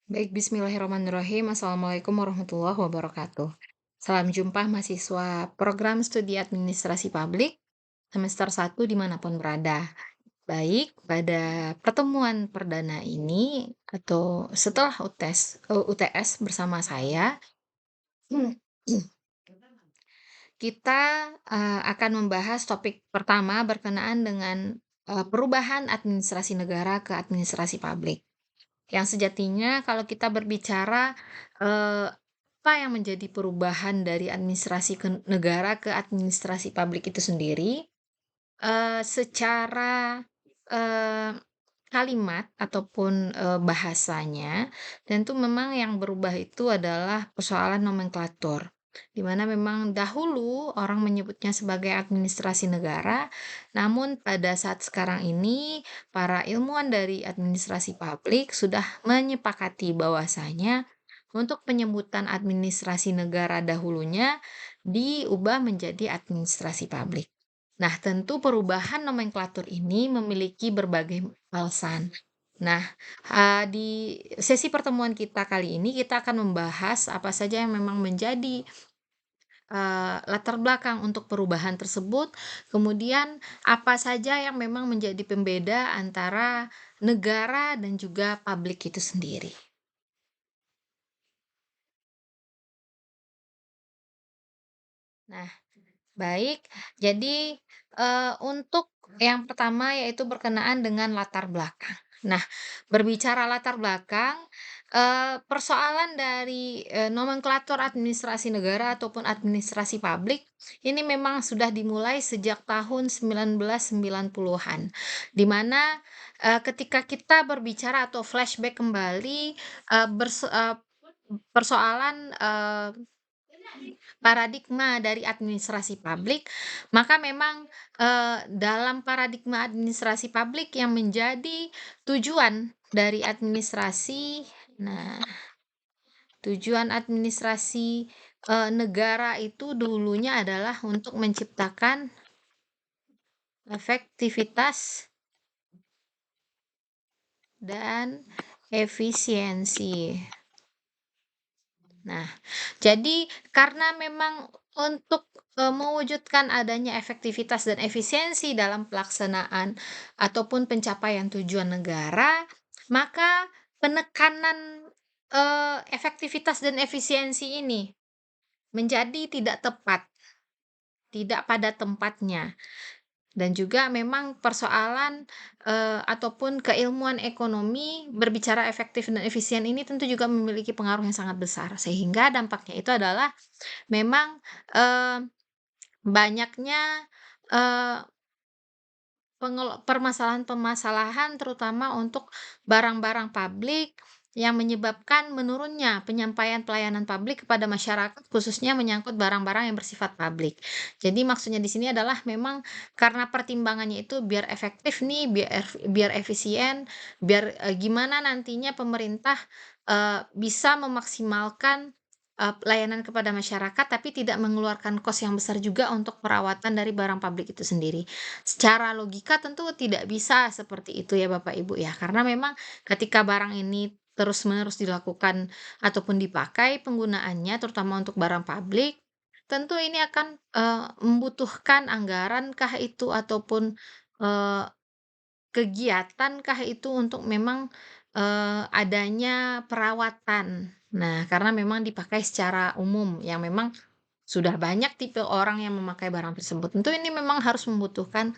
Baik, bismillahirrahmanirrahim. Assalamualaikum warahmatullahi wabarakatuh. Salam jumpa mahasiswa program studi administrasi publik semester 1 dimanapun berada. Baik, pada pertemuan perdana ini atau setelah UTS bersama saya, kita akan membahas topik pertama berkenaan dengan perubahan administrasi negara ke administrasi publik. Yang sejatinya kalau kita berbicara, apa yang menjadi perubahan dari administrasi negara ke administrasi publik itu sendiri, secara, eee, kalimat ataupun, bahasanya, tentu memang yang berubah itu adalah persoalan nomenklatur. Di mana memang dahulu orang menyebutnya sebagai administrasi negara, namun pada saat sekarang ini para ilmuwan dari administrasi publik sudah menyepakati bahwasanya untuk penyebutan administrasi negara dahulunya diubah menjadi administrasi publik. Nah, tentu perubahan nomenklatur ini memiliki berbagai alasan. Nah, di sesi pertemuan kita kali ini kita akan membahas apa saja yang memang menjadi latar belakang untuk perubahan tersebut, kemudian apa saja yang memang menjadi pembeda antara negara dan juga publik itu sendiri. Nah, baik. Jadi, untuk yang pertama yaitu berkenaan dengan latar belakang. Nah, berbicara latar belakang, persoalan dari, nomenklatur administrasi negara ataupun administrasi publik, ini memang sudah dimulai sejak tahun 1990-an. Di mana, ketika kita berbicara atau flashback kembali, persoalan, paradigma dari administrasi publik, maka memang, dalam paradigma administrasi publik yang menjadi tujuan dari administrasi, nah, tujuan administrasi, negara itu dulunya adalah untuk menciptakan efektivitas dan efisiensi. Nah, jadi karena memang untuk, mewujudkan adanya efektivitas dan efisiensi dalam pelaksanaan ataupun pencapaian tujuan negara, maka penekanan, efektivitas dan efisiensi ini menjadi tidak tepat, tidak pada tempatnya. Dan juga memang persoalan, ataupun keilmuan ekonomi berbicara efektif dan efisien ini tentu juga memiliki pengaruh yang sangat besar, sehingga dampaknya itu adalah memang, banyaknya, eee, permasalahan-permasalahan terutama untuk barang-barang publik yang menyebabkan menurunnya penyampaian pelayanan publik kepada masyarakat, khususnya menyangkut barang-barang yang bersifat publik. Jadi maksudnya di sini adalah memang karena pertimbangannya itu biar efektif nih, biar efisien, biar, gimana nantinya pemerintah, bisa memaksimalkan, pelayanan kepada masyarakat, tapi tidak mengeluarkan kos yang besar juga untuk perawatan dari barang publik itu sendiri. Secara logika tentu tidak bisa seperti itu ya Bapak Ibu ya, karena memang ketika barang ini terus-menerus dilakukan ataupun dipakai penggunaannya terutama untuk barang publik, tentu ini akan, membutuhkan anggaran kah itu ataupun, eee, kegiatankah itu untuk memang, adanya perawatan. Nah, karena memang dipakai secara umum yang memang sudah banyak tipe orang yang memakai barang tersebut. Tentu ini memang harus membutuhkan,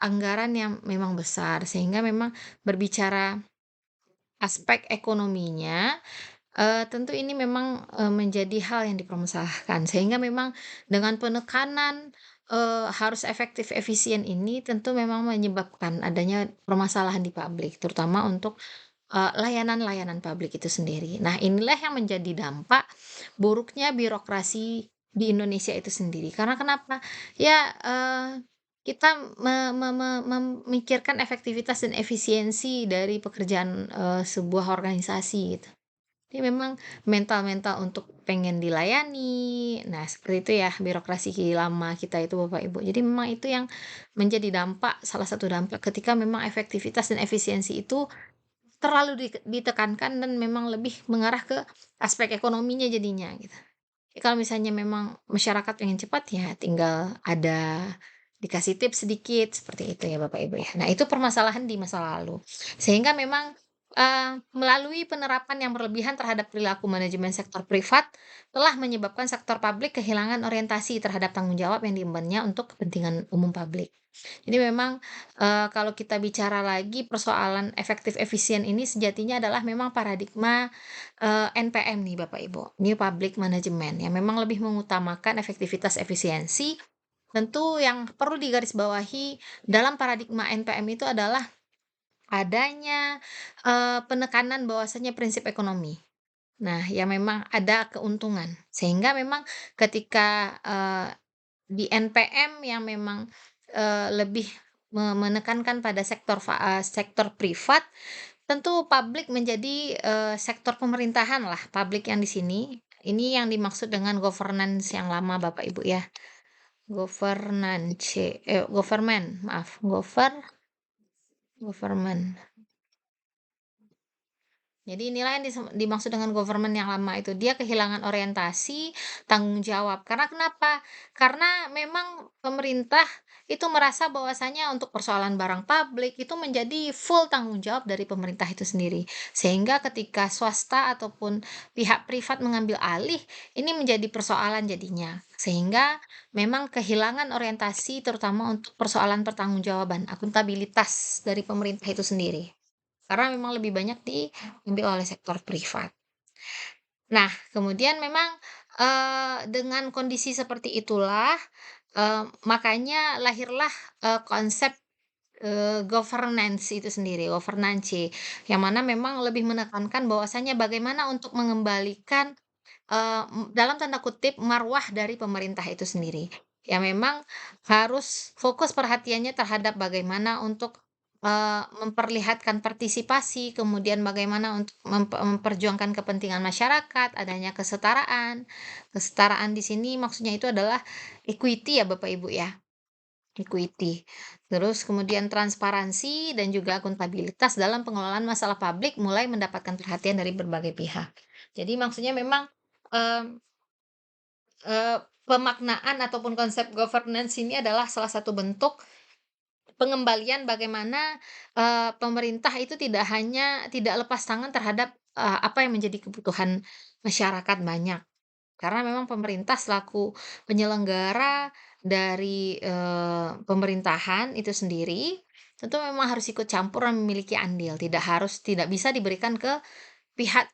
anggaran yang memang besar, sehingga memang berbicara aspek ekonominya, tentu ini memang, menjadi hal yang dipermasalahkan. Sehingga memang dengan penekanan, harus efektif efisien ini tentu memang menyebabkan adanya permasalahan di publik, terutama untuk, layanan-layanan publik itu sendiri. Nah, inilah yang menjadi dampak buruknya birokrasi di Indonesia itu sendiri. Karena kenapa? Ya, kita memikirkan efektivitas dan efisiensi dari pekerjaan, sebuah organisasi gitu. Jadi memang mental-mental untuk pengen dilayani, nah seperti itu ya birokrasi lama kita itu Bapak Ibu. Jadi memang itu yang menjadi dampak salah satu dampak ketika memang efektivitas dan efisiensi itu terlalu ditekankan dan memang lebih mengarah ke aspek ekonominya jadinya gitu. Ya kalau misalnya memang masyarakat pengen cepat ya tinggal ada dikasih tips sedikit seperti itu ya Bapak Ibu ya. Nah itu permasalahan di masa lalu. Sehingga memang, melalui penerapan yang berlebihan terhadap perilaku manajemen sektor privat, telah menyebabkan sektor publik kehilangan orientasi terhadap tanggung jawab yang diembannya untuk kepentingan umum publik. Jadi memang, kalau kita bicara lagi persoalan efektif efisien ini sejatinya adalah memang paradigma NPM nih Bapak Ibu, New Public Management yang memang lebih mengutamakan efektivitas efisiensi. Tentu yang perlu digarisbawahi dalam paradigma NPM itu adalah adanya, penekanan bahwasanya prinsip ekonomi. Nah, yang memang ada keuntungan, sehingga memang ketika, di NPM yang memang, lebih menekankan pada sektor privat. Tentu publik menjadi, sektor pemerintahan lah, publik yang di sini. Ini yang dimaksud dengan governance yang lama Bapak Ibu ya, government, maaf, government. Jadi inilah yang dimaksud dengan government yang lama itu, dia kehilangan orientasi, tanggung jawab. Karena kenapa? Karena memang pemerintah itu merasa bahwasanya untuk persoalan barang publik itu menjadi full tanggung jawab dari pemerintah itu sendiri. Sehingga ketika swasta ataupun pihak privat mengambil alih, ini menjadi persoalan jadinya. Sehingga memang kehilangan orientasi terutama untuk persoalan pertanggungjawaban, akuntabilitas dari pemerintah itu sendiri. Karena memang lebih banyak diambil oleh sektor privat. Nah, kemudian memang, dengan kondisi seperti itulah, makanya lahirlah, konsep, governance itu sendiri, governance, yang mana memang lebih menekankan bahwasanya bagaimana untuk mengembalikan, dalam tanda kutip, "marwah" dari pemerintah itu sendiri. Ya memang harus fokus perhatiannya terhadap bagaimana untuk, memperlihatkan partisipasi, kemudian bagaimana untuk memperjuangkan kepentingan masyarakat, adanya kesetaraan. Kesetaraan di sini maksudnya itu adalah equity ya Bapak Ibu ya, equity. Terus kemudian transparansi dan juga akuntabilitas dalam pengelolaan masalah publik mulai mendapatkan perhatian dari berbagai pihak. Jadi maksudnya memang, mmm pemaknaan ataupun konsep governance ini adalah salah satu bentuk pengembalian bagaimana, pemerintah itu tidak lepas tangan terhadap, apa yang menjadi kebutuhan masyarakat banyak. Karena memang pemerintah selaku penyelenggara dari, pemerintahan itu sendiri, tentu memang harus ikut campur dan memiliki andil, tidak bisa diberikan ke pihak,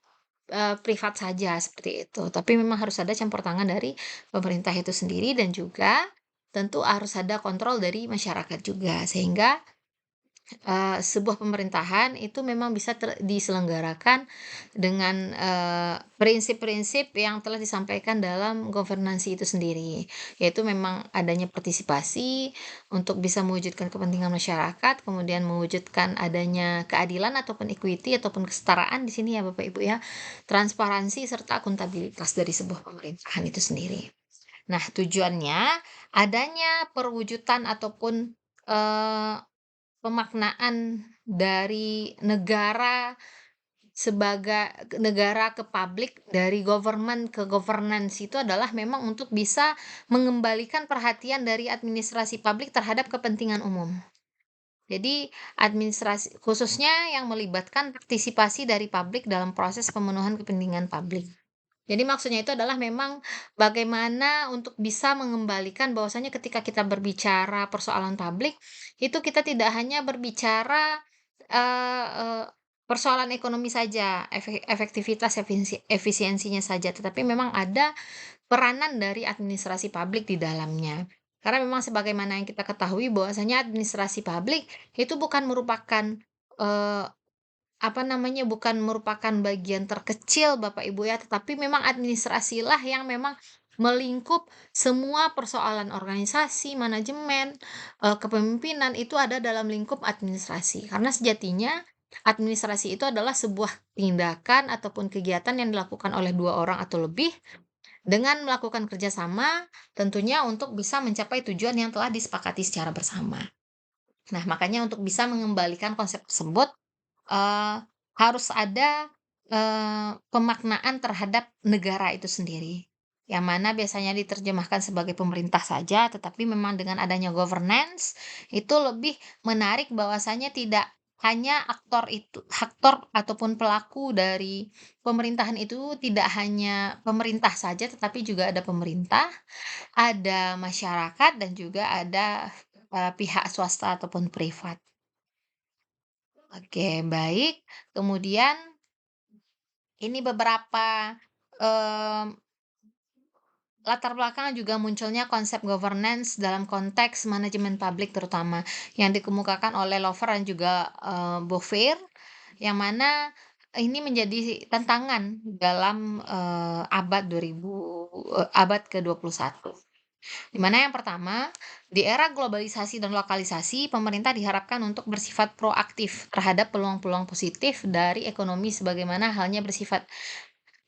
privat saja seperti itu, tapi memang harus ada campur tangan dari pemerintah itu sendiri dan juga tentu harus ada kontrol dari masyarakat juga sehingga sebuah pemerintahan itu memang bisa diselenggarakan dengan, prinsip-prinsip yang telah disampaikan dalam governance itu sendiri. Yaitu memang adanya partisipasi untuk bisa mewujudkan kepentingan masyarakat, kemudian mewujudkan adanya keadilan ataupun equity ataupun kesetaraan di sini ya Bapak Ibu ya, transparansi serta akuntabilitas dari sebuah pemerintahan itu sendiri. Nah tujuannya adanya perwujudan ataupun, eee pemaknaan dari negara negara ke publik, dari government ke governance itu adalah memang untuk bisa mengembalikan perhatian dari administrasi publik terhadap kepentingan umum. Jadi administrasi khususnya yang melibatkan partisipasi dari publik dalam proses pemenuhan kepentingan publik. Jadi maksudnya itu adalah memang bagaimana untuk bisa mengembalikan bahwasanya ketika kita berbicara persoalan publik, itu kita tidak hanya berbicara, eee eee, persoalan ekonomi saja, efektivitas, efisiensinya saja, tetapi memang ada peranan dari administrasi publik di dalamnya. Karena memang sebagaimana yang kita ketahui bahwasanya administrasi publik itu bukan merupakan, eee apa namanya, bukan merupakan bagian terkecil Bapak Ibu ya, tetapi memang administrasilah yang memang melingkup semua persoalan organisasi, manajemen, kepemimpinan itu ada dalam lingkup administrasi. Karena sejatinya administrasi itu adalah sebuah tindakan ataupun kegiatan yang dilakukan oleh 2 orang atau lebih dengan melakukan kerjasama tentunya untuk bisa mencapai tujuan yang telah disepakati secara bersama. Nah, makanya untuk bisa mengembalikan konsep tersebut, Eee, harus ada, pemaknaan terhadap negara itu sendiri, yang mana biasanya diterjemahkan sebagai pemerintah saja, tetapi memang dengan adanya governance, itu lebih menarik bahwasanya tidak hanya aktor ataupun pelaku dari pemerintahan itu tidak hanya pemerintah saja, tetapi juga ada pemerintah, ada masyarakat, dan juga ada, pihak swasta ataupun privat. Oke, baik. Kemudian ini beberapa, mmm, latar belakang juga munculnya konsep governance dalam konteks manajemen publik terutama, yang dikemukakan oleh Lover dan juga, Beauvoir, yang mana ini menjadi tantangan dalam, abad ke-21. Di mana yang pertama, di era globalisasi dan lokalisasi, pemerintah diharapkan untuk bersifat proaktif terhadap peluang-peluang positif dari ekonomi sebagaimana halnya bersifat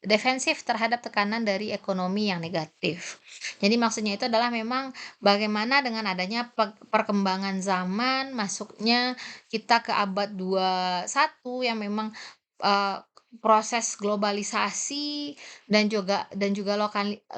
defensif terhadap tekanan dari ekonomi yang negatif. Jadi maksudnya itu adalah memang bagaimana dengan adanya perkembangan zaman, masuknya kita ke abad 21 yang memang, proses globalisasi dan juga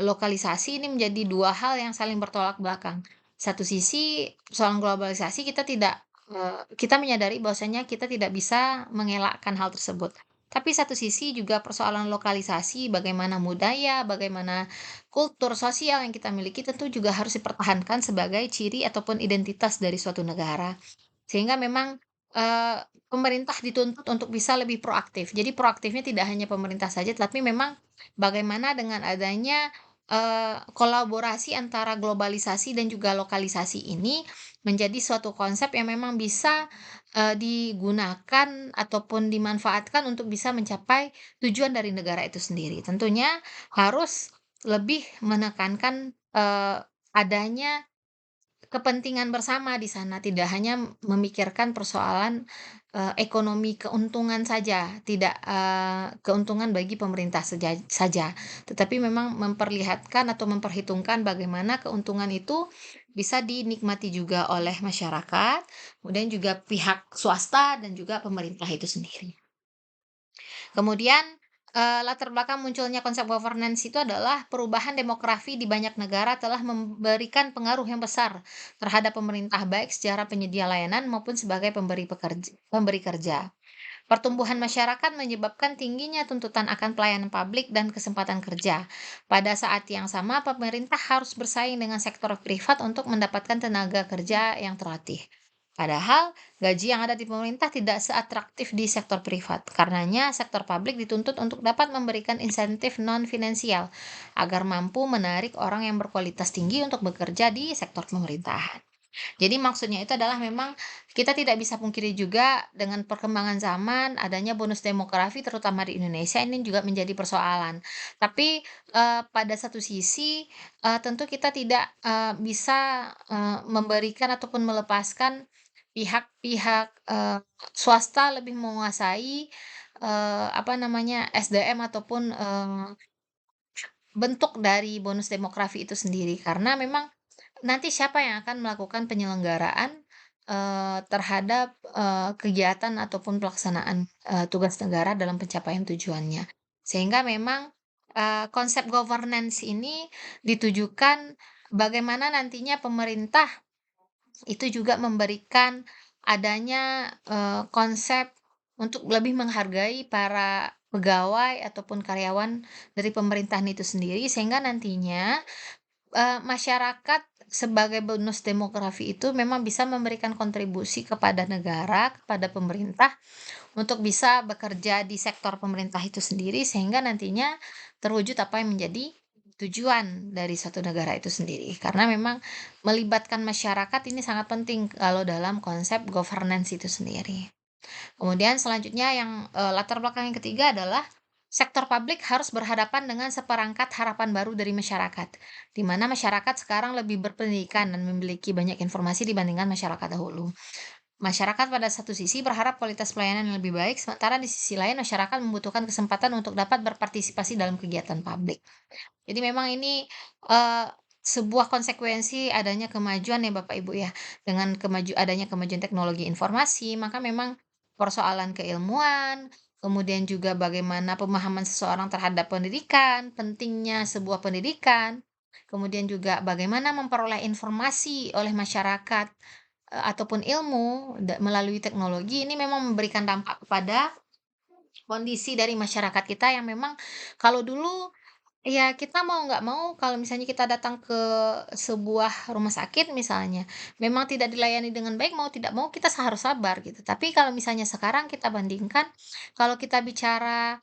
lokalisasi ini menjadi 2 hal yang saling bertolak belakang. Satu sisi persoalan globalisasi kita menyadari bahwasanya kita tidak bisa mengelakkan hal tersebut. Tapi satu sisi juga persoalan lokalisasi, bagaimana budaya, bagaimana kultur sosial yang kita miliki tentu juga harus dipertahankan sebagai ciri ataupun identitas dari suatu negara. Sehingga memang, pemerintah dituntut untuk bisa lebih proaktif. Jadi proaktifnya tidak hanya pemerintah saja, tapi memang bagaimana dengan adanya, kolaborasi antara globalisasi dan juga lokalisasi ini menjadi suatu konsep yang memang bisa, digunakan ataupun dimanfaatkan untuk bisa mencapai tujuan dari negara itu sendiri. Tentunya harus lebih menekankan, adanya kepentingan bersama di sana, tidak hanya memikirkan persoalan, ekonomi keuntungan saja, tidak, keuntungan bagi pemerintah saja, tetapi memang memperlihatkan atau memperhitungkan bagaimana keuntungan itu bisa dinikmati juga oleh masyarakat, kemudian juga pihak swasta dan juga pemerintah itu sendiri. Kemudian, latar belakang munculnya konsep governance itu adalah perubahan demografi di banyak negara telah memberikan pengaruh yang besar terhadap pemerintah, baik secara penyedia layanan maupun sebagai pemberi kerja. Pertumbuhan masyarakat menyebabkan tingginya tuntutan akan pelayanan publik dan kesempatan kerja. Pada saat yang sama, pemerintah harus bersaing dengan sektor privat untuk mendapatkan tenaga kerja yang terlatih. Padahal, gaji yang ada di pemerintah tidak seatraktif di sektor privat. Karenanya, sektor publik dituntut untuk dapat memberikan insentif non-finansial agar mampu menarik orang yang berkualitas tinggi untuk bekerja di sektor pemerintahan. Jadi maksudnya itu adalah memang kita tidak bisa pungkiri juga dengan perkembangan zaman, adanya bonus demografi terutama di Indonesia ini juga menjadi persoalan. Tapi, pada satu sisi, tentu kita tidak, bisa, memberikan ataupun melepaskan pihak-pihak, swasta lebih menguasai, apa namanya, SDM ataupun, bentuk dari bonus demografi itu sendiri. Karena memang nanti siapa yang akan melakukan penyelenggaraan, terhadap, kegiatan ataupun pelaksanaan, tugas negara dalam pencapaian tujuannya. Sehingga memang, konsep governance ini ditujukan bagaimana nantinya pemerintah itu juga memberikan adanya, konsep untuk lebih menghargai para pegawai ataupun karyawan dari pemerintahan itu sendiri, sehingga nantinya masyarakat sebagai bonus demografi itu memang bisa memberikan kontribusi kepada negara, kepada pemerintah, untuk bisa bekerja di sektor pemerintah itu sendiri, sehingga nantinya terwujud apa yang menjadi tujuan dari suatu negara itu sendiri. Karena memang melibatkan masyarakat ini sangat penting kalau dalam konsep governance itu sendiri. Kemudian selanjutnya yang, latar belakang yang ketiga adalah sektor publik harus berhadapan dengan seperangkat harapan baru dari masyarakat, di mana masyarakat sekarang lebih berpendidikan dan memiliki banyak informasi dibandingkan masyarakat dahulu. Masyarakat pada satu sisi berharap kualitas pelayanan yang lebih baik, sementara di sisi lain masyarakat membutuhkan kesempatan untuk dapat berpartisipasi dalam kegiatan publik. Jadi memang ini, eee, sebuah konsekuensi adanya kemajuan ya Bapak Ibu ya, dengan adanya kemajuan teknologi informasi, maka memang persoalan keilmuan, kemudian juga bagaimana pemahaman seseorang terhadap pendidikan, pentingnya sebuah pendidikan, kemudian juga bagaimana memperoleh informasi oleh masyarakat, ataupun ilmu melalui teknologi ini memang memberikan dampak kepada kondisi dari masyarakat kita yang memang kalau dulu ya kita mau nggak mau kalau misalnya kita datang ke sebuah rumah sakit misalnya, memang tidak dilayani dengan baik, mau tidak mau kita harus sabar gitu. Tapi kalau misalnya sekarang kita bandingkan, kalau kita bicara,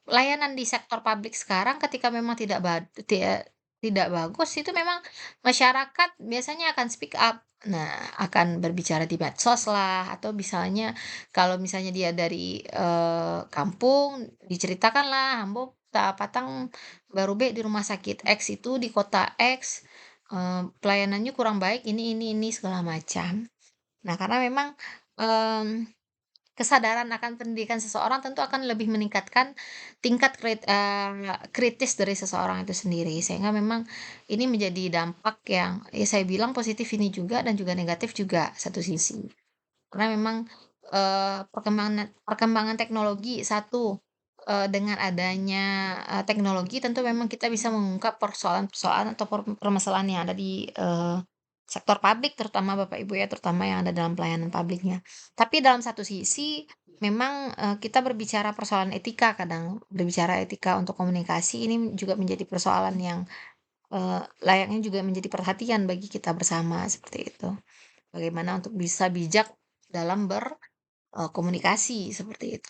layanan di sektor publik sekarang ketika memang tidak bagus, itu memang masyarakat biasanya akan speak up. Nah, akan berbicara di medsos lah, atau misalnya kalau misalnya dia dari, kampung, diceritakanlah, "Ambo patang baru be di rumah sakit X itu di kota X, pelayanannya kurang baik ini," segala macam. Nah, karena memang, mmm, kesadaran akan pendidikan seseorang tentu akan lebih meningkatkan tingkat kritis dari seseorang itu sendiri, sehingga memang ini menjadi dampak yang ya saya bilang positif ini juga dan juga negatif juga satu sisi. Karena memang, perkembangan perkembangan teknologi satu, dengan adanya, teknologi tentu memang kita bisa mengungkap persoalan-persoalan atau permasalahan yang ada di, sektor publik terutama Bapak Ibu ya, terutama yang ada dalam pelayanan publiknya. Tapi dalam satu sisi memang, kita berbicara persoalan etika kadang, berbicara etika untuk komunikasi ini juga menjadi persoalan yang, layaknya juga menjadi perhatian bagi kita bersama, seperti itu. Bagaimana untuk bisa bijak dalam komunikasi, seperti itu.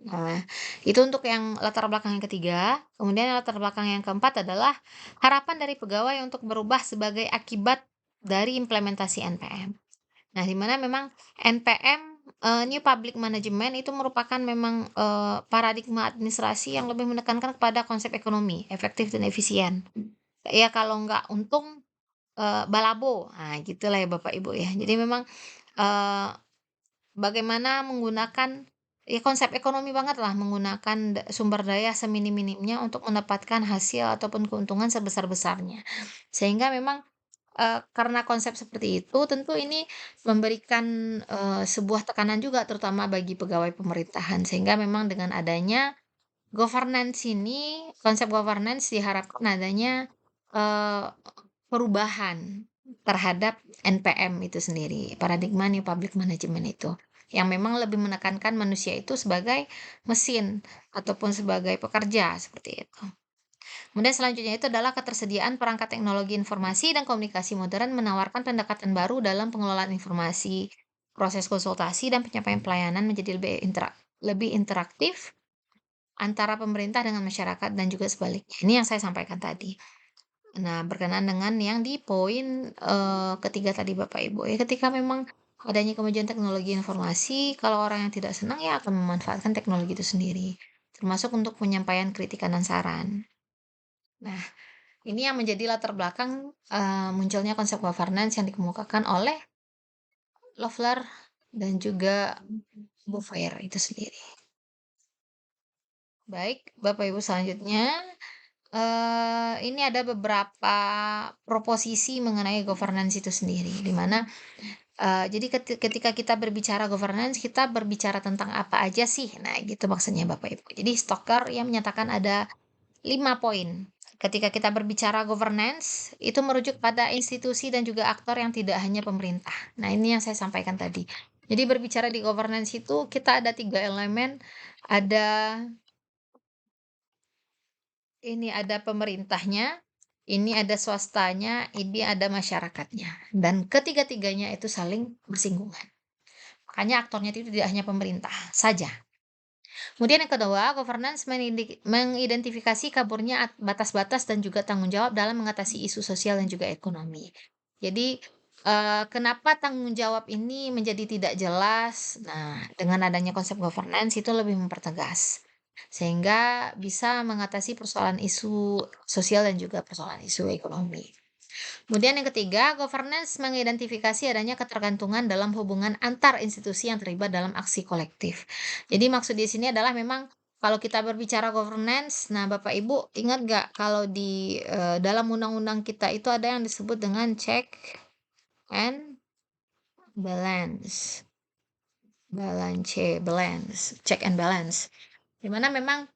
Nah, itu untuk yang latar belakang yang ketiga, kemudian latar belakang yang keempat adalah harapan dari pegawai untuk berubah sebagai akibat dari implementasi NPM. Nah, di mana memang NPM, New Public Management itu merupakan memang, paradigma administrasi yang lebih menekankan kepada konsep ekonomi, efektif dan efisien. Ya kalau nggak untung, balabo, nah gitulah ya Bapak Ibu ya. Jadi memang, eee bagaimana menggunakan ya konsep ekonomi banget lah, menggunakan sumber daya seminim-minimnya untuk mendapatkan hasil ataupun keuntungan sebesar-besarnya. Sehingga memang, karena konsep seperti itu tentu ini memberikan, sebuah tekanan juga terutama bagi pegawai pemerintahan. Sehingga memang dengan adanya governance ini, konsep governance diharapkan adanya, eee, perubahan terhadap NPM itu sendiri, paradigma New Public Management itu. Yang memang lebih menekankan manusia itu sebagai mesin ataupun sebagai pekerja, seperti itu. Kemudian selanjutnya itu adalah ketersediaan perangkat teknologi informasi dan komunikasi modern menawarkan pendekatan baru dalam pengelolaan informasi. Proses konsultasi dan penyampaian pelayanan menjadi lebih interaktif antara pemerintah dengan masyarakat dan juga sebaliknya. Ini yang saya sampaikan tadi. Nah, berkenaan dengan yang di poin, ketiga tadi Bapak Ibu ya, ketika memang adanya kemajuan teknologi informasi, kalau orang yang tidak senang ya akan memanfaatkan teknologi itu sendiri, termasuk untuk penyampaian kritikan dan saran. Nah, ini yang menjadi latar belakang, munculnya konsep governance yang dikemukakan oleh Loeffler dan juga Beauvoir itu sendiri. Baik, Bapak Ibu selanjutnya ini ada beberapa proposisi mengenai governance itu sendiri, di mana, jadi ketika kita berbicara governance, kita berbicara tentang apa aja sih? Nah, gitu maksudnya Bapak Ibu. Jadi Stoker yang menyatakan ada 5 poin. Ketika kita berbicara governance, itu merujuk pada institusi dan juga aktor yang tidak hanya pemerintah. Nah, ini yang saya sampaikan tadi. Jadi berbicara di governance itu kita ada 3 elemen, ada ini ada pemerintahnya, ini ada swastanya, ini ada masyarakatnya, dan ketiga-tiganya itu saling bersinggungan. Makanya aktornya itu tidak hanya pemerintah saja. Kemudian yang kedua, governance mengidentifikasi kaburnya batas-batas dan juga tanggung jawab dalam mengatasi isu sosial dan juga ekonomi. Jadi, kenapa tanggung jawab ini menjadi tidak jelas? Nah, dengan adanya konsep governance itu lebih mempertegas, sehingga bisa mengatasi persoalan isu sosial dan juga persoalan isu ekonomi. Kemudian yang ketiga, governance mengidentifikasi adanya ketergantungan dalam hubungan antar institusi yang terlibat dalam aksi kolektif. Jadi maksud di sini adalah memang kalau kita berbicara governance, nah Bapak Ibu ingat nggak kalau di dalam undang-undang kita itu ada yang disebut dengan check and balance. check and balance. Di mana memang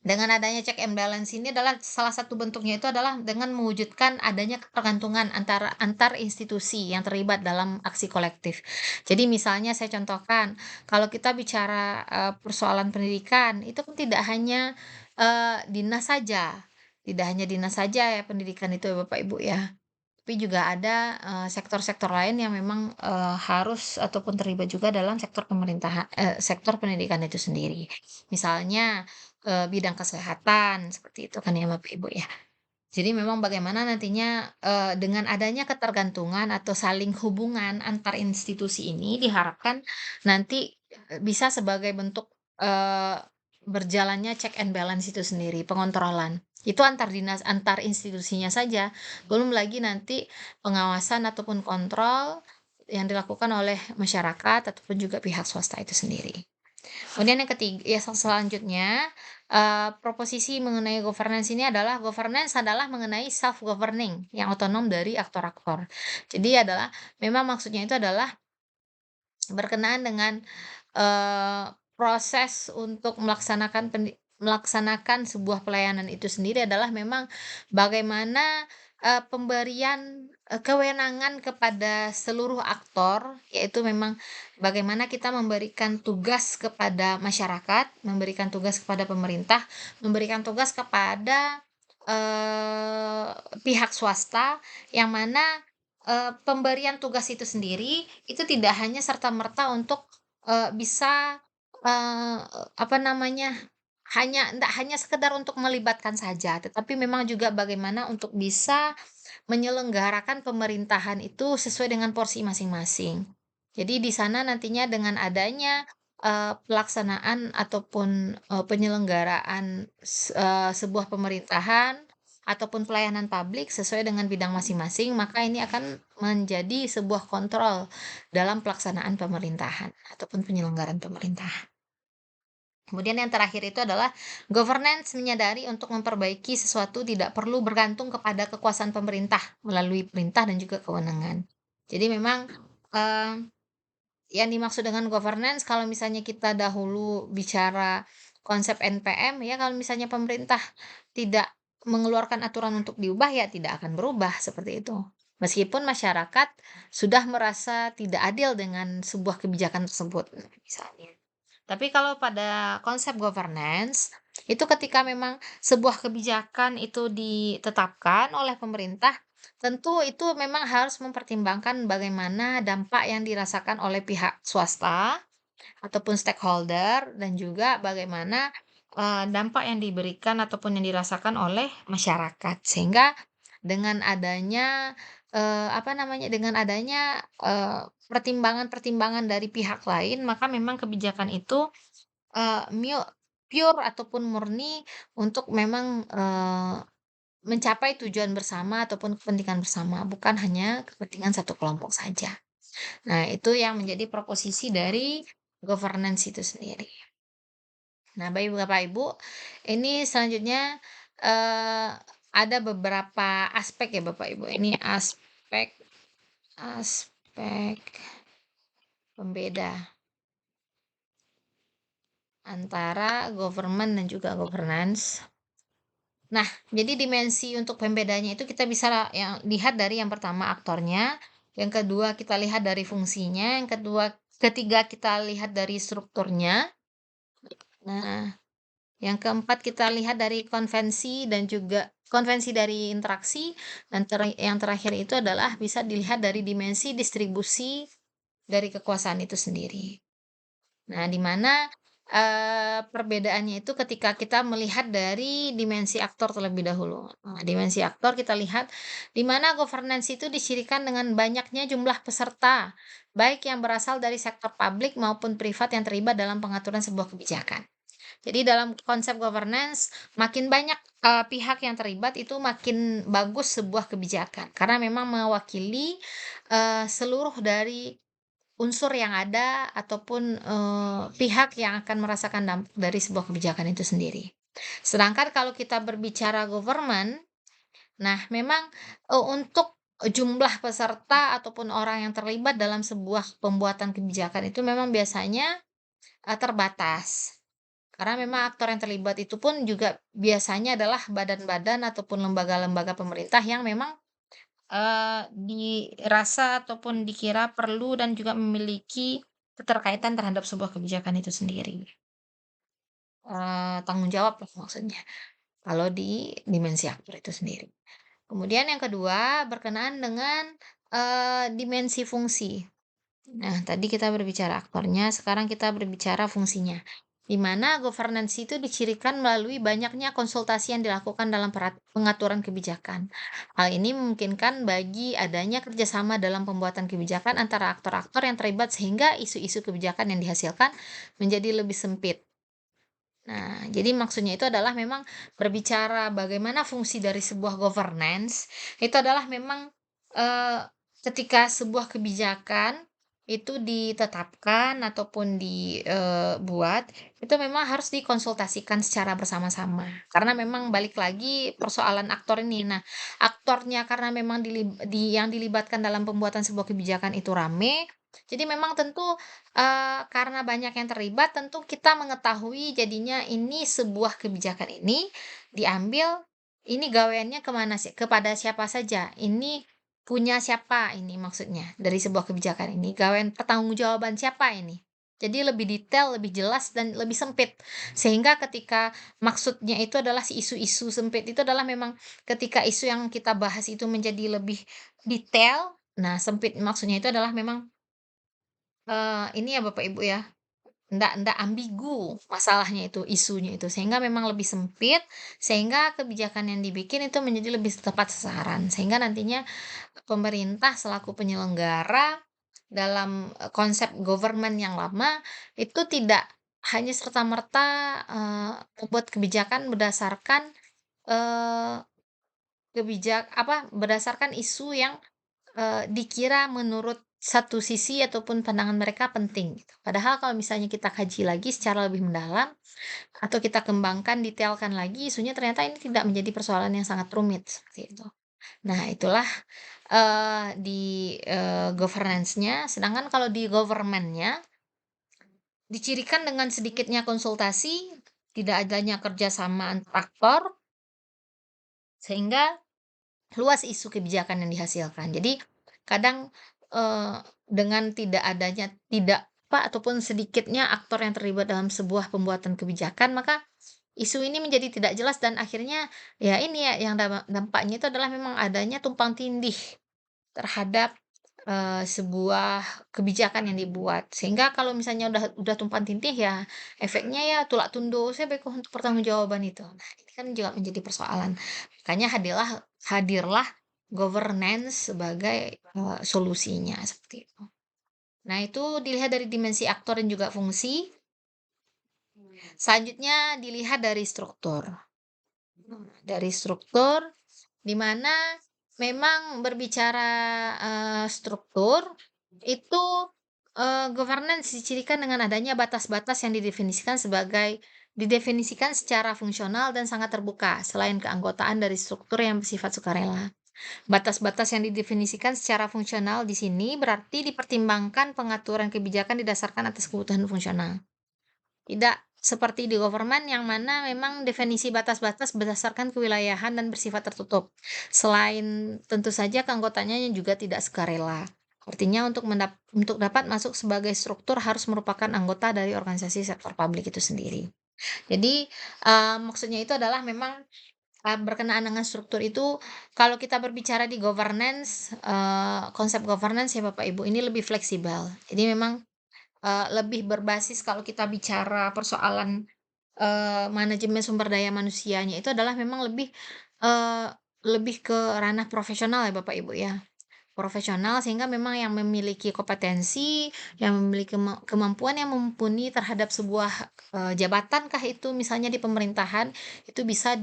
dengan adanya check and balance ini adalah salah satu bentuknya itu adalah dengan mewujudkan adanya ketergantungan antara antar institusi yang terlibat dalam aksi kolektif. Jadi misalnya saya contohkan, kalau kita bicara, persoalan pendidikan, itu kan tidak hanya, dinas saja, tidak hanya dinas saja ya pendidikan itu ya Bapak Ibu ya. Tapi juga ada, sektor-sektor lain yang memang, harus ataupun terlibat juga dalam sektor pendidikan itu sendiri. Misalnya, bidang kesehatan, seperti itu kan ya Bapak Ibu ya. Jadi memang bagaimana nantinya, dengan adanya ketergantungan atau saling hubungan antar institusi ini diharapkan nanti, bisa sebagai bentuk, berjalannya check and balance itu sendiri, pengontrolan. Itu antar dinas, antar institusinya saja, belum lagi nanti pengawasan ataupun kontrol yang dilakukan oleh masyarakat ataupun juga pihak swasta itu sendiri. Kemudian yang selanjutnya, proposisi mengenai governance ini adalah governance adalah mengenai self governing yang otonom dari aktor-aktor. Jadi adalah memang maksudnya itu adalah berkenaan dengan, proses untuk melaksanakan sebuah pelayanan itu sendiri adalah memang bagaimana, pemberian, kewenangan kepada seluruh aktor, yaitu memang bagaimana kita memberikan tugas kepada masyarakat, memberikan tugas kepada pemerintah, memberikan tugas kepada, eee, pihak swasta, yang mana pemberian tugas itu sendiri, itu tidak hanya serta-merta untuk, bisa, eee, apa namanya, ndak hanya sekedar untuk melibatkan saja, tetapi memang juga bagaimana untuk bisa menyelenggarakan pemerintahan itu sesuai dengan porsi masing-masing. Jadi di sana nantinya dengan adanya, pelaksanaan ataupun, penyelenggaraan sebuah pemerintahan ataupun pelayanan publik sesuai dengan bidang masing-masing, maka ini akan menjadi sebuah kontrol dalam pelaksanaan pemerintahan ataupun penyelenggaraan pemerintahan. Kemudian yang terakhir itu adalah governance menyadari untuk memperbaiki sesuatu tidak perlu bergantung kepada kekuasaan pemerintah melalui perintah dan juga kewenangan. Jadi memang, eee, yang dimaksud dengan governance kalau misalnya kita dahulu bicara konsep NPM ya, kalau misalnya pemerintah tidak mengeluarkan aturan untuk diubah, ya tidak akan berubah, seperti itu. Meskipun masyarakat sudah merasa tidak adil dengan sebuah kebijakan tersebut, misalnya. Tapi kalau pada konsep governance, itu ketika memang sebuah kebijakan itu ditetapkan oleh pemerintah, tentu itu memang harus mempertimbangkan bagaimana dampak yang dirasakan oleh pihak swasta ataupun stakeholder dan juga bagaimana, dampak yang diberikan ataupun yang dirasakan oleh masyarakat. Sehingga dengan adanya, apa namanya, dengan adanya, pertimbangan-pertimbangan dari pihak lain, maka memang kebijakan itu, eee, mio pure ataupun murni untuk memang, mencapai tujuan bersama ataupun kepentingan bersama, bukan hanya kepentingan satu kelompok saja. Nah, itu yang menjadi proposisi dari governance itu sendiri. Nah, Bapak Ibu, ini selanjutnya, eee, ada beberapa aspek ya Bapak Ibu, ini aspek aspek pembeda antara government dan juga governance. Nah, jadi dimensi untuk pembedanya itu kita bisa lihat dari yang pertama aktornya, yang kedua kita lihat dari fungsinya, ketiga kita lihat dari strukturnya. Nah, yang keempat kita lihat dari konvensi dari interaksi, dan yang terakhir itu adalah bisa dilihat dari dimensi distribusi dari kekuasaan itu sendiri. Nah, di mana, perbedaannya itu ketika kita melihat dari dimensi aktor terlebih dahulu. Nah, dimensi aktor kita lihat di mana governance itu dicirikan dengan banyaknya jumlah peserta, baik yang berasal dari sektor publik maupun privat yang terlibat dalam pengaturan sebuah kebijakan. Jadi dalam konsep governance, makin banyak, pihak yang terlibat itu makin bagus sebuah kebijakan. Karena memang mewakili, seluruh dari unsur yang ada ataupun, pihak yang akan merasakan dampak dari sebuah kebijakan itu sendiri. Sedangkan kalau kita berbicara government, nah memang, untuk jumlah peserta ataupun orang yang terlibat dalam sebuah pembuatan kebijakan itu memang biasanya, terbatas. Karena memang aktor yang terlibat itu pun juga biasanya adalah badan-badan ataupun lembaga-lembaga pemerintah yang memang, dirasa ataupun dikira perlu dan juga memiliki keterkaitan terhadap sebuah kebijakan itu sendiri. Tanggung jawab lah maksudnya, kalau di dimensi aktor itu sendiri. Kemudian yang kedua berkenaan dengan, dimensi fungsi. Nah, tadi kita berbicara aktornya, sekarang kita berbicara fungsinya. Di mana governance itu dicirikan melalui banyaknya konsultasi yang dilakukan dalam pengaturan kebijakan. Hal ini memungkinkan bagi adanya kerjasama dalam pembuatan kebijakan antara aktor-aktor yang terlibat sehingga isu-isu kebijakan yang dihasilkan menjadi lebih sempit. Nah, jadi maksudnya itu adalah memang berbicara bagaimana fungsi dari sebuah governance, itu adalah memang, eee, ketika sebuah kebijakan itu ditetapkan ataupun dibuat, itu memang harus dikonsultasikan secara bersama-sama. Karena memang balik lagi persoalan aktor ini. Nah, aktornya karena memang yang dilibatkan dalam pembuatan sebuah kebijakan itu rame, jadi memang tentu karena banyak yang terlibat tentu kita mengetahui jadinya ini sebuah kebijakan ini diambil, ini gaweannya kemana sih kepada siapa saja, ini punya siapa ini maksudnya dari sebuah kebijakan ini, gawean pertanggungjawaban siapa ini. Jadi lebih detail, lebih jelas, dan lebih sempit. Sehingga ketika maksudnya itu adalah si isu-isu sempit itu adalah memang ketika isu yang kita bahas itu menjadi lebih detail, nah sempit maksudnya itu adalah memang ini ya Bapak Ibu ya, ndak ambigu masalahnya itu, isunya itu, sehingga memang lebih sempit, sehingga kebijakan yang dibikin itu menjadi lebih tepat sasaran. Sehingga nantinya pemerintah selaku penyelenggara dalam, konsep government yang lama, itu tidak hanya serta-merta, membuat kebijakan berdasarkan, eee, berdasarkan isu yang dikira menurut satu sisi ataupun pandangan mereka penting gitu. Padahal kalau misalnya kita kaji lagi secara lebih mendalam, atau kita kembangkan, detailkan lagi isunya ternyata ini tidak menjadi persoalan yang sangat rumit, seperti itu. Nah itulah, di, governance-nya, sedangkan kalau di government-nya, dicirikan dengan sedikitnya konsultasi, tidak adanya kerjasama antar aktor, sehingga luas isu kebijakan yang dihasilkan. Jadi kadang, dengan tidak ataupun sedikitnya aktor yang terlibat dalam sebuah pembuatan kebijakan, maka isu ini menjadi tidak jelas dan akhirnya ya ini ya yang dampaknya itu adalah memang adanya tumpang tindih terhadap, sebuah kebijakan yang dibuat. Sehingga kalau misalnya udah tumpang tindih ya efeknya ya tulak tunduk, "Saya beko untuk pertanggungjawaban itu." Nah, ini kan juga menjadi persoalan. Makanya hadirlah governance sebagai, solusinya, seperti itu. Nah, itu dilihat dari dimensi aktor dan juga fungsi. Selanjutnya dilihat dari struktur. Dari struktur, di mana memang berbicara, struktur, itu, governance dicirikan dengan adanya batas-batas yang didefinisikan secara fungsional dan sangat terbuka, selain keanggotaan dari struktur yang bersifat sukarela. Batas-batas yang didefinisikan secara fungsional di sini berarti dipertimbangkan pengaturan kebijakan didasarkan atas kebutuhan fungsional. Tidak seperti di government yang mana memang definisi batas-batas berdasarkan kewilayahan dan bersifat tertutup. Selain tentu saja keanggotanya yang juga tidak sukarela. Artinya untuk dapat masuk sebagai struktur harus merupakan anggota dari organisasi sektor publik itu sendiri. Jadi, maksudnya itu adalah memang, berkenaan dengan struktur itu kalau kita berbicara di governance, konsep governance ya Bapak Ibu ini lebih fleksibel. Jadi memang lebih berbasis kalau kita bicara persoalan, manajemen sumber daya manusianya itu adalah memang eee, lebih ke ranah profesional ya Bapak Ibu ya. Profesional sehingga memang yang memiliki kompetensi, yang memiliki kemampuan yang mumpuni terhadap sebuah, jabatan kah itu misalnya di pemerintahan, itu bisa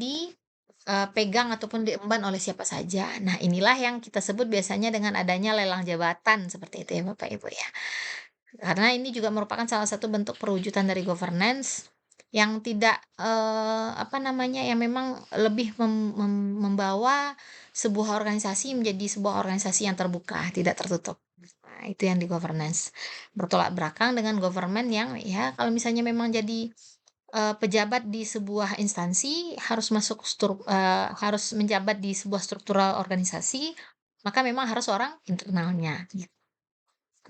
pegang ataupun diemban oleh siapa saja. Nah inilah yang kita sebut biasanya dengan adanya lelang jabatan, seperti itu ya Bapak Ibu ya. Karena ini juga merupakan salah satu bentuk perwujudan dari governance, yang tidak, apa namanya, yang memang lebih membawa sebuah organisasi menjadi sebuah organisasi yang terbuka, tidak tertutup. Nah, itu yang di governance. Bertolak belakang dengan government yang ya kalau misalnya memang jadi, pejabat di sebuah instansi harus harus menjabat di sebuah struktural organisasi, maka memang harus orang internalnya, gitu.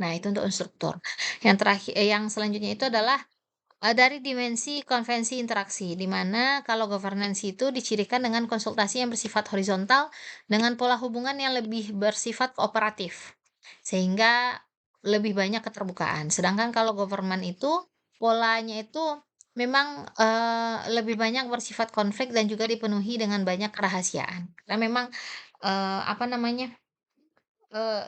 Nah, itu untuk instruktur. Yang selanjutnya itu adalah dari dimensi konvensi interaksi, di mana kalau governance itu dicirikan dengan konsultasi yang bersifat horizontal dengan pola hubungan yang lebih bersifat kooperatif, sehingga lebih banyak keterbukaan. Sedangkan kalau government itu polanya itu memang, lebih banyak bersifat konflik dan juga dipenuhi dengan banyak kerahasiaan. Karena memang, apa namanya,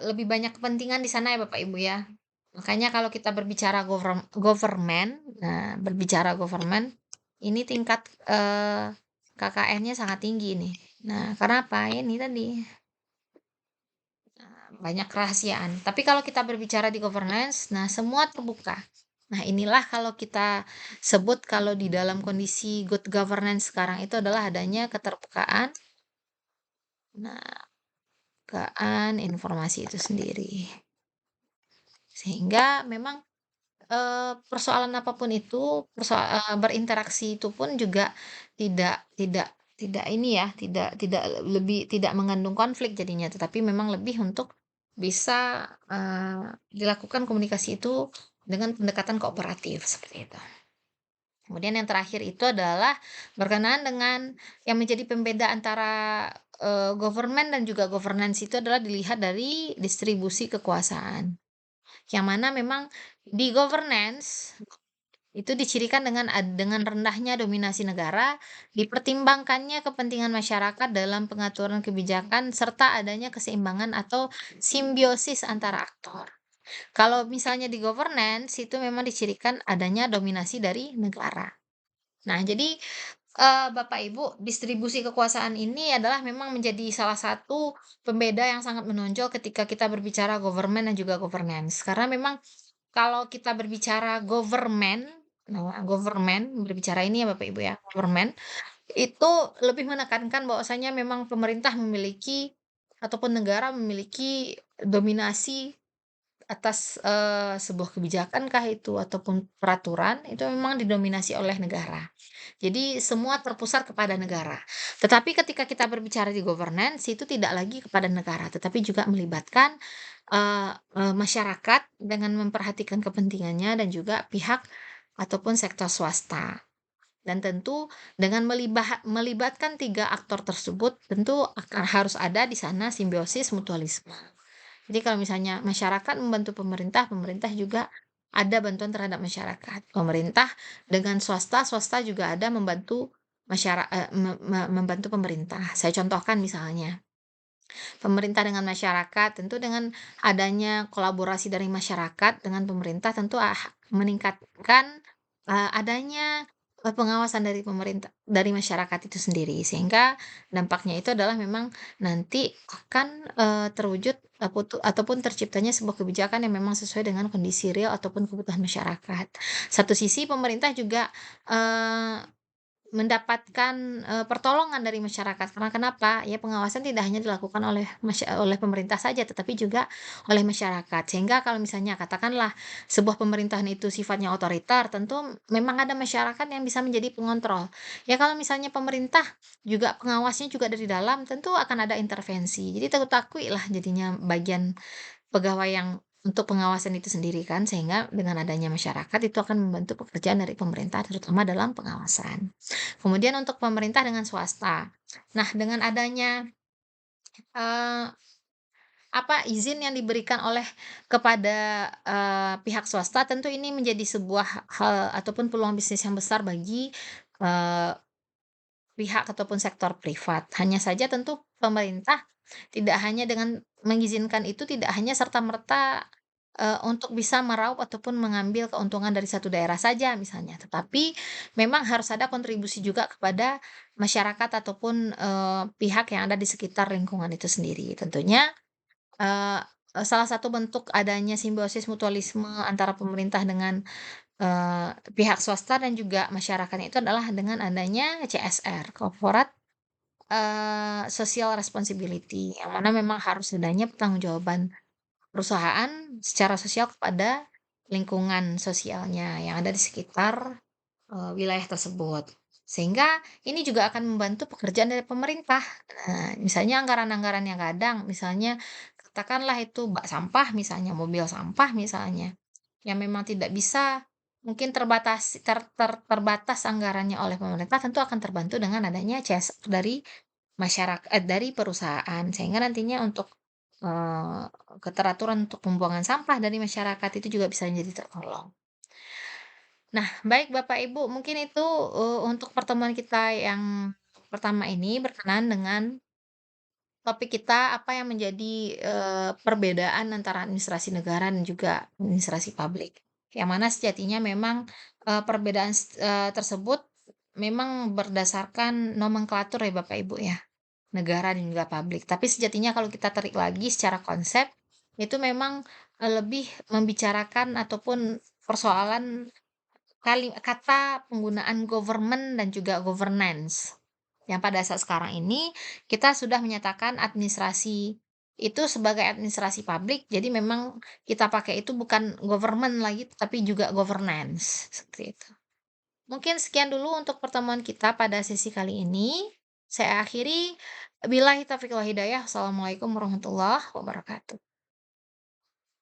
lebih banyak kepentingan di sana ya Bapak Ibu ya. Makanya kalau kita berbicara government, nah berbicara government, ini tingkat, KKN-nya sangat tinggi nih. Nah karena apa? Ini tadi, banyak kerahasiaan. Tapi kalau kita berbicara di governance, nah semua terbuka. Nah inilah kalau kita sebut kalau di dalam kondisi good governance sekarang itu adalah adanya keterbukaan, nah keterbukaan informasi itu sendiri. Sehingga memang persoalan apapun itu, berinteraksi itu pun juga tidak ini ya, tidak mengandung konflik jadinya, tetapi memang lebih untuk bisa, dilakukan komunikasi itu dengan pendekatan kooperatif, seperti itu. Kemudian yang terakhir itu adalah berkenaan dengan yang menjadi pembeda antara, government dan juga governance itu adalah dilihat dari distribusi kekuasaan. Yang mana memang di governance, itu dicirikan dengan rendahnya dominasi negara, dipertimbangkannya kepentingan masyarakat dalam pengaturan kebijakan, serta adanya keseimbangan atau simbiosis antara aktor. Kalau misalnya di governance, itu memang dicirikan adanya dominasi dari negara. Nah, jadi, Bapak Ibu, distribusi kekuasaan ini adalah memang menjadi salah satu pembeda yang sangat menonjol ketika kita berbicara government dan juga governance. Karena memang kalau kita berbicara government, nah government, berbicara ini ya Bapak Ibu ya, government, itu lebih menekankan bahwasanya memang pemerintah memiliki ataupun negara memiliki dominasi atas, sebuah kebijakankah itu ataupun peraturan, itu memang didominasi oleh negara. Jadi semua terpusat kepada negara. Tetapi ketika kita berbicara di governance, itu tidak lagi kepada negara, tetapi juga melibatkan, masyarakat dengan memperhatikan kepentingannya dan juga pihak ataupun sektor swasta. Dan tentu dengan melibatkan 3 aktor tersebut, tentu harus ada di sana simbiosis mutualisme. Jadi kalau misalnya masyarakat membantu pemerintah, pemerintah juga ada bantuan terhadap masyarakat. Pemerintah dengan swasta, swasta juga ada membantu membantu pemerintah. Saya contohkan misalnya, pemerintah dengan masyarakat, tentu dengan adanya kolaborasi dari masyarakat dengan pemerintah tentu meningkatkan, adanya, pengawasan dari pemerintah dari masyarakat itu sendiri. Sehingga dampaknya itu adalah memang nanti akan, terwujud, ataupun terciptanya sebuah kebijakan yang memang sesuai dengan kondisi real ataupun kebutuhan masyarakat. Satu sisi pemerintah juga, eee mendapatkan, pertolongan dari masyarakat, karena kenapa? Ya pengawasan tidak hanya dilakukan oleh pemerintah saja, tetapi juga oleh masyarakat. Sehingga kalau misalnya katakanlah sebuah pemerintahan itu sifatnya otoriter, tentu memang ada masyarakat yang bisa menjadi pengontrol. Ya kalau misalnya pemerintah juga pengawasnya juga dari dalam, tentu akan ada intervensi. Jadi takut-takuilah jadinya bagian pegawai yang untuk pengawasan itu sendiri kan, sehingga dengan adanya masyarakat itu akan membantu pekerjaan dari pemerintah terutama dalam pengawasan. Kemudian untuk pemerintah dengan swasta. Nah, dengan adanya, eee, izin yang diberikan kepada, pihak swasta tentu ini menjadi sebuah hal ataupun peluang bisnis yang besar bagi, eee, pihak ataupun sektor privat. Hanya saja tentu pemerintah tidak hanya dengan mengizinkan itu tidak hanya serta-merta, untuk bisa meraup ataupun mengambil keuntungan dari satu daerah saja misalnya, tetapi memang harus ada kontribusi juga kepada masyarakat ataupun, pihak yang ada di sekitar lingkungan itu sendiri. Tentunya, eee salah satu bentuk adanya simbiosis mutualisme antara pemerintah dengan pihak swasta dan juga masyarakatnya itu adalah dengan adanya CSR, Corporate, Social Responsibility, yang mana memang harus adanya pertanggungjawaban perusahaan secara sosial kepada lingkungan sosialnya yang ada di sekitar, wilayah tersebut. Sehingga ini juga akan membantu pekerjaan dari pemerintah. Nah, misalnya anggaran-anggaran yang kadang, misalnya katakanlah itu bak sampah misalnya, mobil sampah misalnya, yang memang tidak bisa mungkin terbatas anggarannya oleh pemerintah, tentu akan terbantu dengan adanya CSR dari perusahaan. Sehingga nantinya untuk, eee, keteraturan untuk pembuangan sampah dari masyarakat itu juga bisa menjadi tertolong. Nah, baik Bapak Ibu, mungkin itu, untuk pertemuan kita yang pertama ini berkenaan dengan topik kita, apa yang menjadi, perbedaan antara administrasi negara dan juga administrasi publik. Yang mana sejatinya memang, tersebut memang berdasarkan nomenklatur ya Bapak Ibu ya, negara dan juga publik. Tapi sejatinya kalau kita tarik lagi secara konsep, itu memang, lebih membicarakan ataupun persoalan kata penggunaan government dan juga governance. Yang pada saat sekarang ini, kita sudah menyatakan administrasi itu sebagai administrasi publik, jadi memang kita pakai itu bukan government lagi, tapi juga governance, seperti itu. Mungkin sekian dulu untuk pertemuan kita pada sesi kali ini. Saya akhiri, billahi taufiq wal hidayah. Assalamualaikum warahmatullahi wabarakatuh.